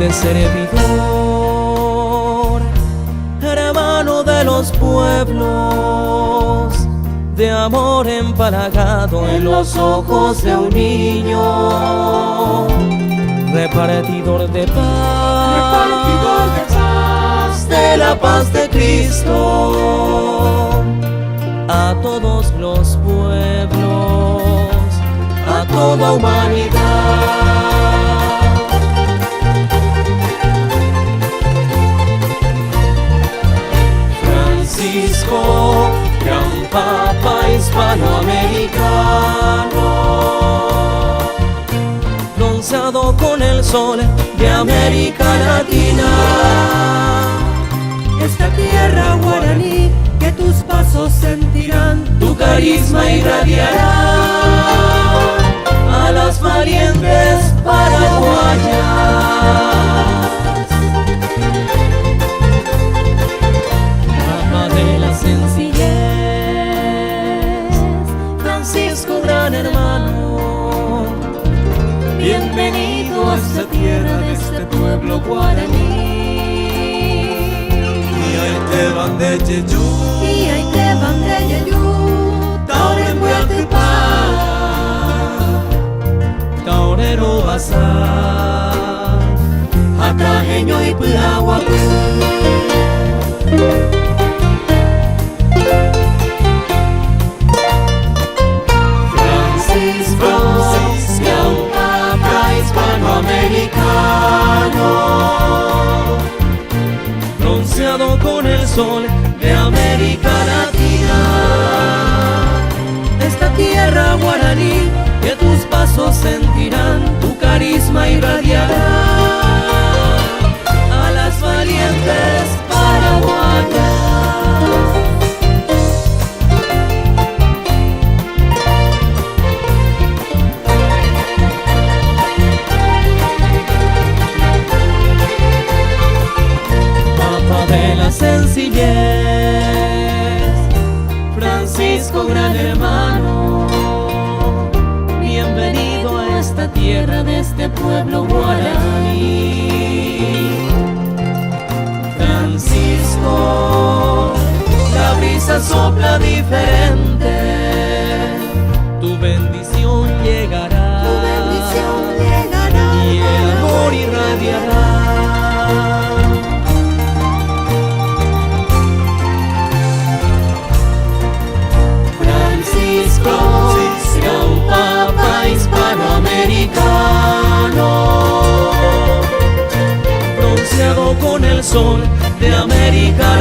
humilde servidor, hermano de los pueblos, de amor empalagado en los ojos de un niño, repartidor de paz, de la paz de Cristo, a todos los pueblos, a toda humanidad. Francisco, gran papa hispanoamericano, bronceado con el sol de América Latina. Esta tierra guaraní que tus pasos sentirán, Tu carisma irradiará a las valientes paraguayas. Papa de la sencillez, Francisco, gran hermano, bienvenido a esta tierra de este pueblo guaraní. Te van de Yeyú, y ahí te van de Yeyú, Tauren Hueatepá, Taurero Basa, Atrajeño y Pujahuapú. Francisco, gran papa hispanoamericano, bronceado con el sol de América Latina. Esta tierra guaraní que tus pasos sentirán, tu carisma irradiará a las valientes paraguayas. Sencillez, Francisco, gran hermano, bienvenido a esta tierra de este pueblo guaraní. Francisco, la brisa sopla diferente, tu bendición llegará, y el amor irradiará. Gran papa hispanoamericano, bronceado con el sol de América